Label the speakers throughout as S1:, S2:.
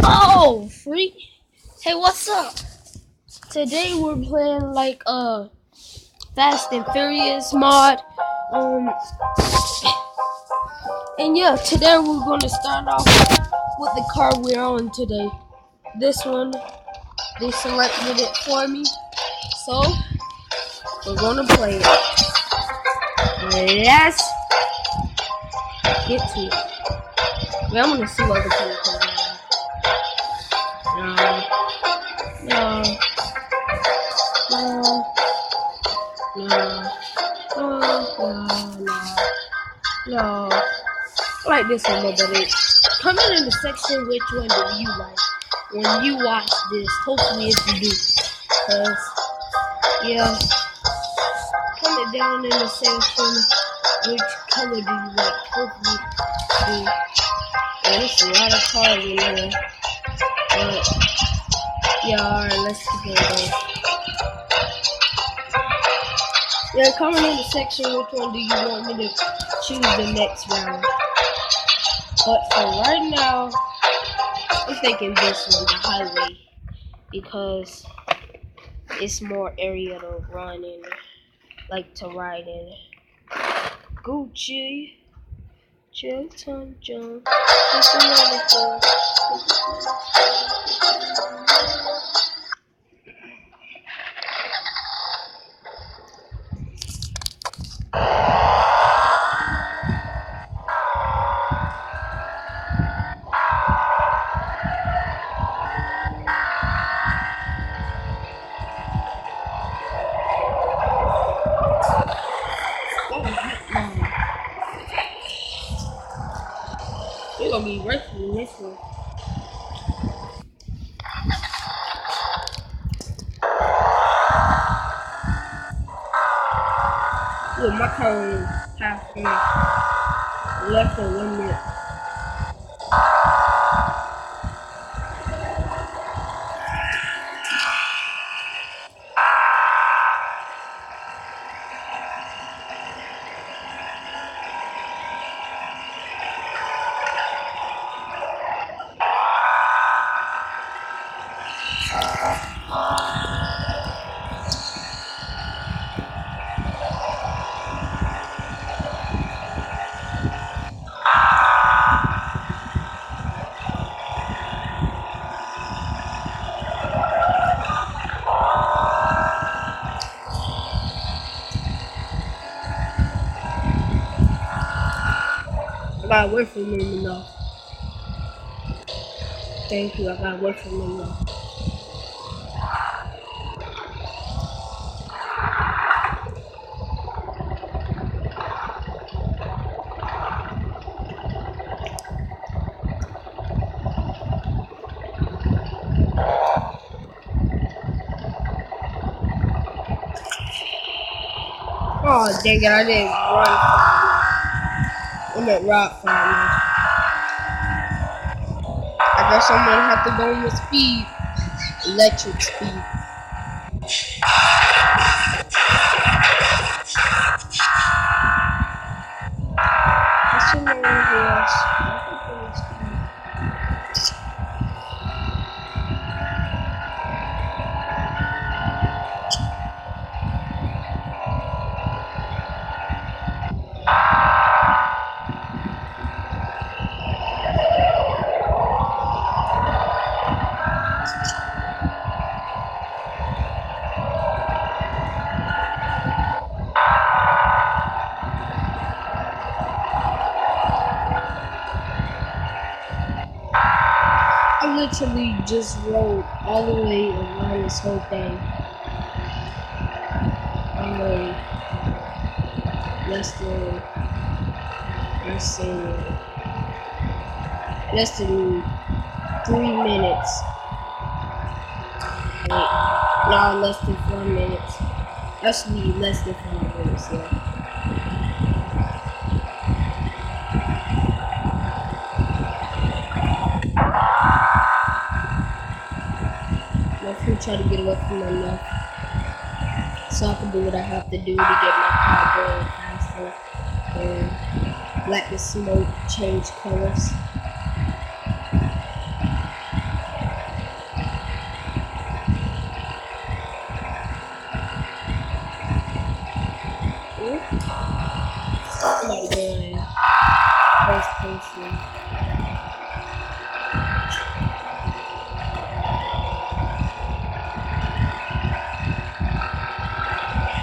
S1: Oh, freak! Hey, what's up? Today we're playing like a Fast and Furious mod. Um, and yeah, today we're gonna start off with the car we're on today. This one, they selected it for me, so we're gonna play it. Let's get to it. Wait, I'm gonna see what the people come out. No. No. I like this one, but comment in the section which one do you like when you watch this. Hopefully, if you do, cause yeah, comment down in the section which color do you like. Hopefully, do. Yeah, there's a lot of cars in here. But yeah, alright, let's keep going. Yeah, comment in the section which one do you want me to choose the next round. But for right now, I'm thinking this one, the highway, because it's more area to run in, like to ride in. Gucci, Chilton John. You're gonna be wrestling this one. Look, my car is half left for 1 minute. I got away from him enough. Thank you, I got away from him enough. Oh, dang it, I didn't run 5 minutes. I'm at rock 5 minutes. I guess I'm gonna have to go with speed. Electric speed. What's your name, yes? I literally just rode all the way around this whole thing. Less than 3 minutes. Wait, no, less than 4 minutes. Actually, less than 4 minutes, yeah. Try to get away from my mouth so I can do what I have to do to get my car going faster and let the smoke change colors. First person.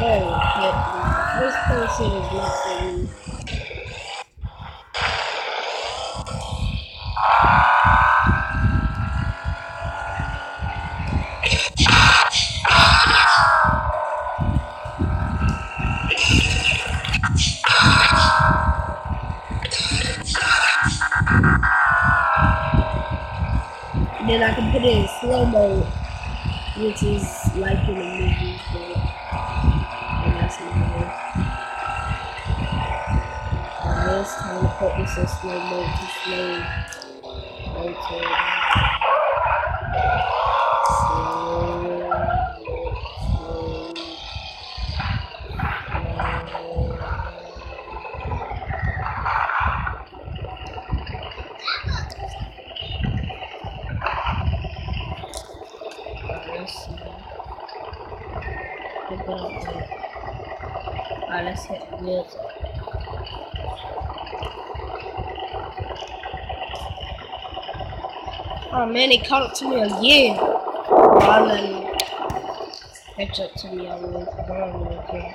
S1: Oh, first person is not for me. Then I can put it in slow mode, which is like in the movies, but that's not it. Now it's time to put this in slow mode to slow. Okay. Alright, let's hit this. Oh man, they caught up to me again. I'll let them catch up to me all the way down. Okay.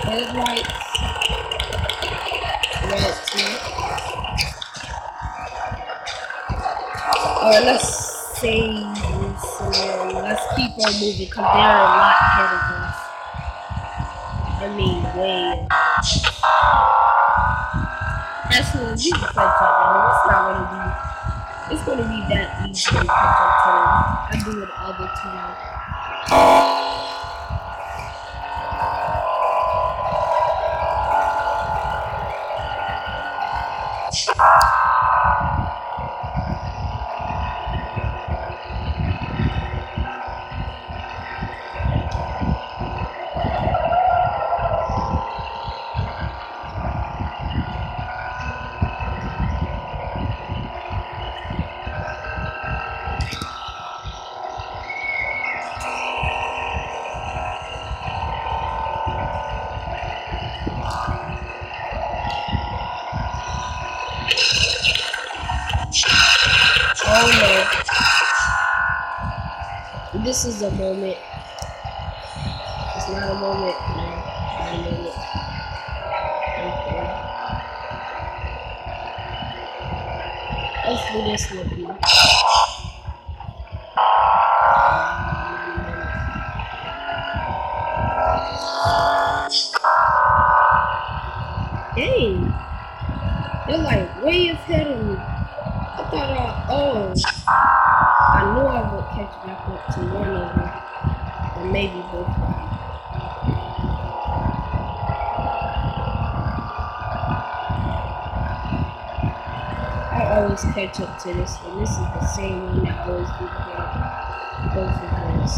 S1: Red lights. Red too. Alright, let's save this scenario. Let's keep on moving because they're a lot ahead of us. I mean, way ahead. Actually, we can catch up now. It's gonna be that easy to catch up to them. I do it all the time. Oh no. This is a moment. It's not a moment. No, not a moment. Okay. Let's do this with you. Dang. They're like way ahead of me. I thought I knew I would catch back up to one of them. Or maybe both of them. I always catch up to this one. This is the same one that always be there. Both of those.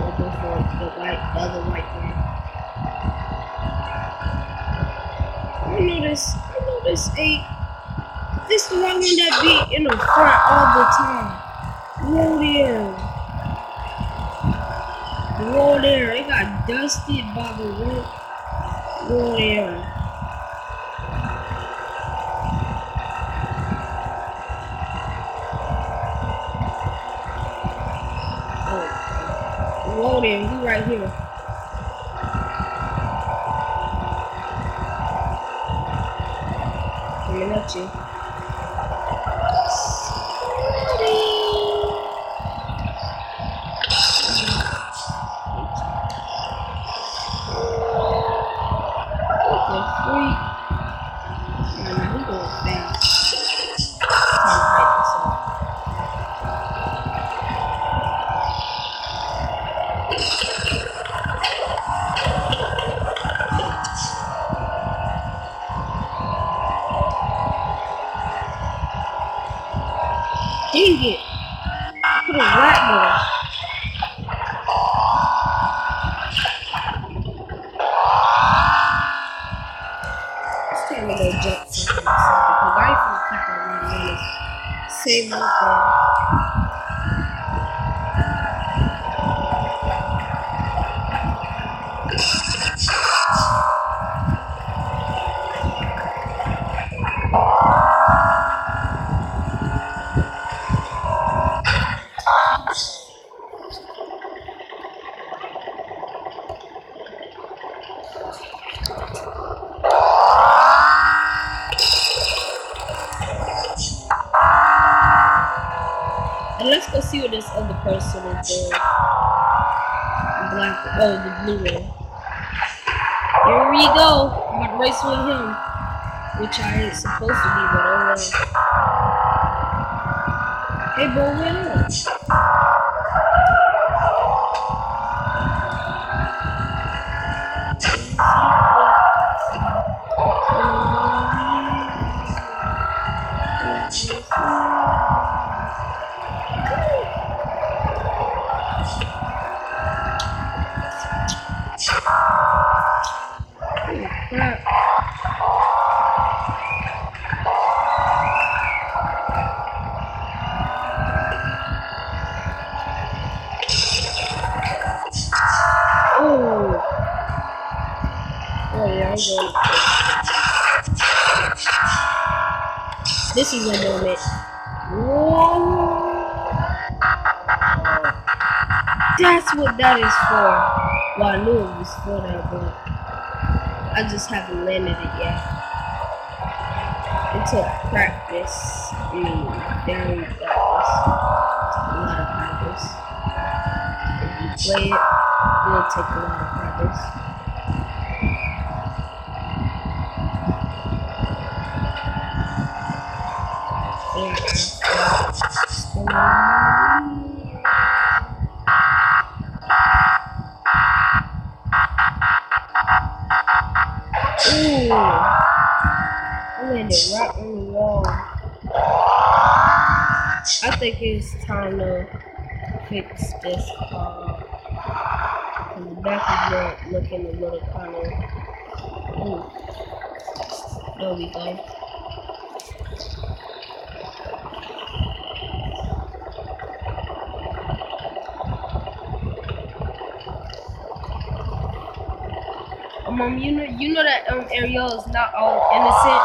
S1: We'll go for the other white one. I know this ain't. This the one that be in the front all the time. Whoa there. It got dusted by the road. Whoa there. Whoa there, he right here. Coming at you. it! I could have whacked more. It's time to go jump something because I ain't gonna keep on running this. Save my thing. And let's go see what this other person is doing. Black, oh, the blue one. Here we go. I'm about to race with him, which I ain't supposed to be, but oh well. Hey, bro, what up? Crap. Oh. Oh yeah, I'm going. This is a moment. Whoa. That's what that is for. Well, I knew it was for that, but I just haven't landed it yet. It took practice. Very practice. A lot of practice. If you play it, it'll take a lot of practice. Ooh, I landed right on the wall. I think it's time to fix this car. The back is looking a little kind of. Ooh, there we go. You know that Ariel is not all innocent.